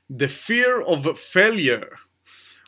The fear of failure.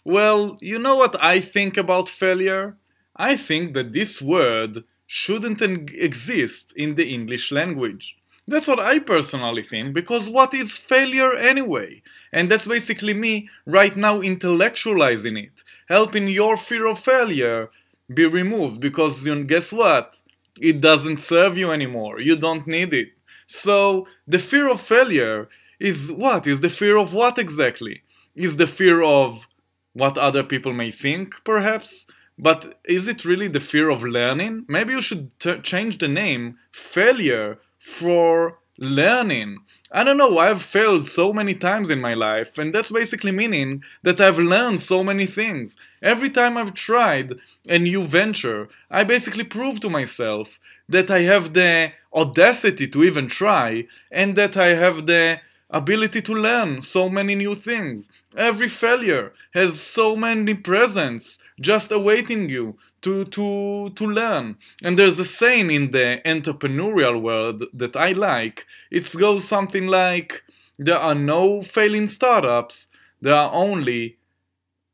Well, you know what I think about failure? I think that this word shouldn't exist in the English language. That's what I personally think, because what is failure anyway? And that's basically me right now intellectualizing it, helping your fear of failure be removed, because guess what? It doesn't serve you anymore. You don't need it. So, the fear of failure is what? Is the fear of what exactly? Is the fear of what other people may think, perhaps? But is it really the fear of learning? Maybe you should change the name failure for learning. I don't know, I've failed so many times in my life, and that's basically meaning that I've learned so many things. Every time I've tried a new venture, I basically prove to myself that I have the audacity to even try, and that I have the ability to learn so many new things. Every failure has so many presents just awaiting you to learn. And there's a saying in the entrepreneurial world that I like. It goes something like, there are no failing startups, there are only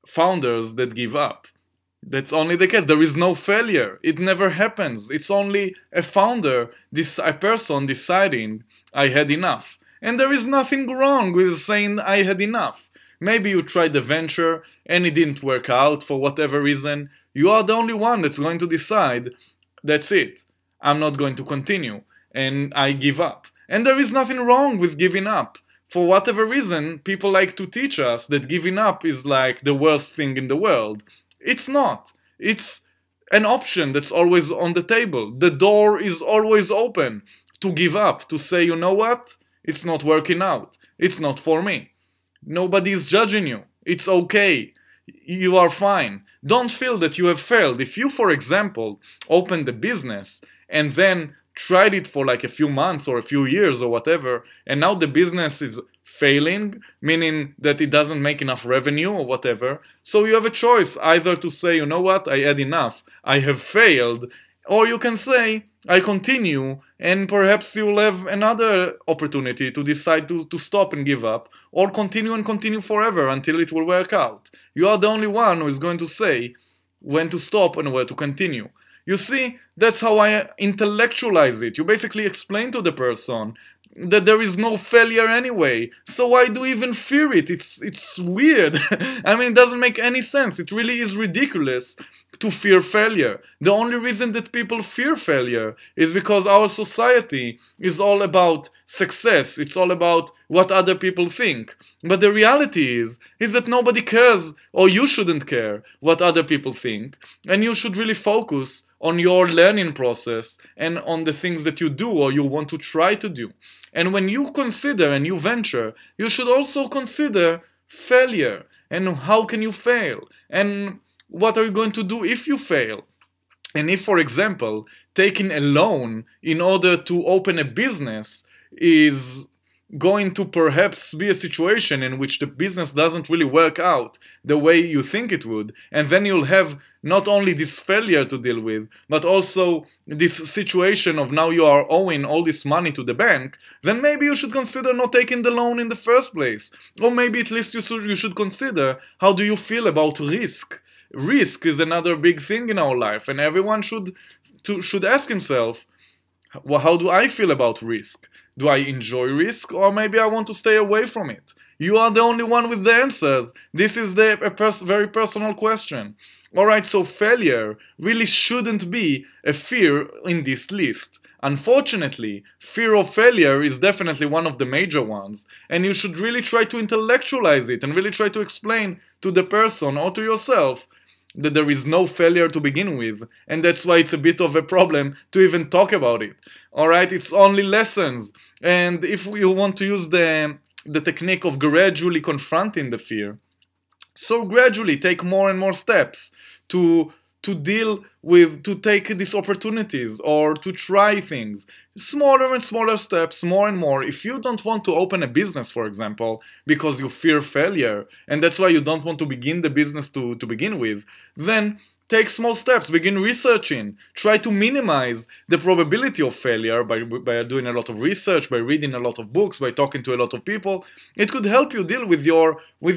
founders that give up. That's only the case. There is no failure. It never happens. It's only a founder, a person deciding, I had enough. And there is nothing wrong with saying I had enough. Maybe you tried the venture and it didn't work out for whatever reason. You are the only one that's going to decide, that's it. I'm not going to continue. And I give up. And there is nothing wrong with giving up. For whatever reason, people like to teach us that giving up is like the worst thing in the world. It's not. It's an option that's always on the table. The door is always open to give up, to say, you know what? It's not working out. It's not for me. Nobody is judging you. It's okay. You are fine. Don't feel that you have failed. If you, for example, opened a business and then tried it for like a few months or a few years or whatever, and now the business is failing, meaning that it doesn't make enough revenue or whatever, so you have a choice either to say, you know what, I had enough, I have failed, or you can say, I continue, and perhaps you'll have another opportunity to decide to stop and give up, or continue and continue forever until it will work out. You are the only one who is going to say when to stop and where to continue. You see, that's how I intellectualize it. You basically explain to the person that there is no failure anyway. So why do you even fear it? It's weird. I mean, it doesn't make any sense. It really is ridiculous to fear failure. The only reason that people fear failure is because our society is all about success. It's all about what other people think. But the reality is that nobody cares, or you shouldn't care what other people think. And you should really focus on your learning process and on the things that you do or you want to try to do. And when you consider a new venture, you should also consider failure and how can you fail and what are you going to do if you fail. And if, for example, taking a loan in order to open a business is going to perhaps be a situation in which the business doesn't really work out the way you think it would, and then you'll have not only this failure to deal with, but also this situation of now you are owing all this money to the bank, then maybe you should consider not taking the loan in the first place. Or maybe at least you should consider, how do you feel about risk? Risk is another big thing in our life, and everyone should ask himself, well, how do I feel about risk? Do I enjoy risk, or maybe I want to stay away from it? You are the only one with the answers. This is a very personal question. Alright, so failure really shouldn't be a fear in this list. Unfortunately, fear of failure is definitely one of the major ones, and you should really try to intellectualize it and really try to explain to the person or to yourself that there is no failure to begin with, and that's why it's a bit of a problem to even talk about it. Alright, it's only lessons, and if you want to use the technique of gradually confronting the fear, so gradually take more and more steps to deal with, to take these opportunities or to try things. Smaller and smaller steps, more and more. If you don't want to open a business, for example, because you fear failure, and that's why you don't want to begin the business to begin with, then take small steps, begin researching, try to minimize the probability of failure by doing a lot of research, by reading a lot of books, by talking to a lot of people. It could help you deal with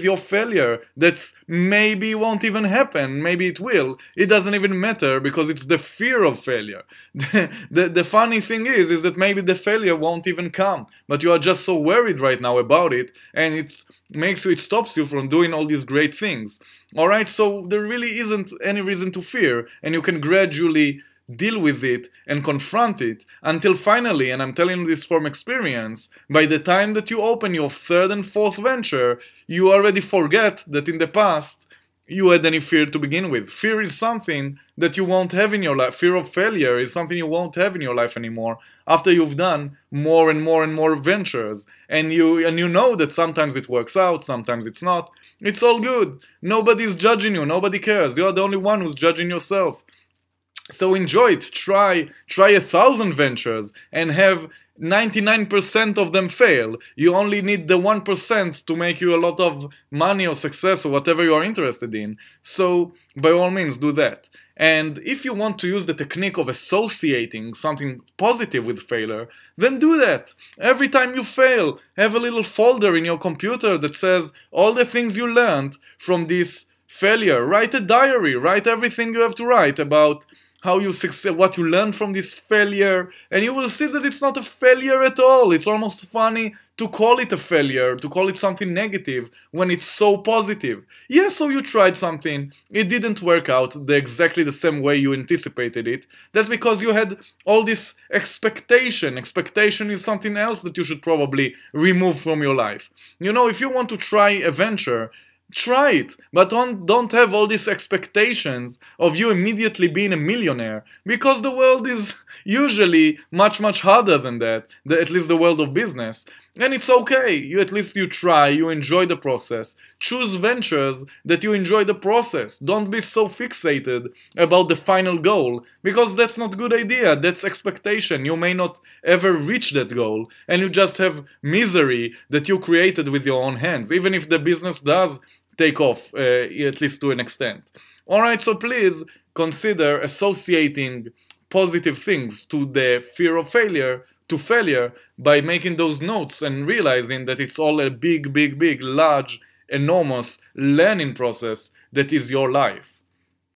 your failure that maybe won't even happen, maybe it will. It doesn't even matter because it's the fear of failure. The funny thing is that maybe the failure won't even come, but you are just so worried right now about it, and it stops you from doing all these great things. Alright, so there really isn't any reason to fear, and you can gradually deal with it and confront it until finally, and I'm telling you this from experience, by the time that you open your third and fourth venture, you already forget that in the past you had any fear to begin with. Fear is something that you won't have in your life. Fear of failure is something you won't have in your life anymore after you've done more and more and more ventures. And you know that sometimes it works out, sometimes it's not. It's all good. Nobody's judging you. Nobody cares. You're the only one who's judging yourself. So enjoy it. Try 1,000 ventures and have 99% of them fail. You only need the 1% to make you a lot of money or success or whatever you are interested in. So by all means do that. And if you want to use the technique of associating something positive with failure, then do that. Every time you fail, have a little folder in your computer that says all the things you learned from this failure. Write a diary. Write everything you have to write about how you succeed, what you learned from this failure, and you will see that it's not a failure at all. It's almost funny to call it a failure, to call it something negative when it's so positive. Yeah, so you tried something, it didn't work out exactly the same way you anticipated it. That's because you had all this expectation. Expectation is something else that you should probably remove from your life. You know, if you want to try a venture, try it, but don't have all these expectations of you immediately being a millionaire, because the world is usually much harder than that, at least the world of business. And it's okay, at least you try, you enjoy the process. Choose ventures that you enjoy the process. Don't be so fixated about the final goal, because that's not a good idea, that's expectation. You may not ever reach that goal, and you just have misery that you created with your own hands, even if the business does take off, at least to an extent. Alright, so please consider associating positive things to the fear of failure, to failure, by making those notes and realizing that it's all a big, large, enormous learning process that is your life.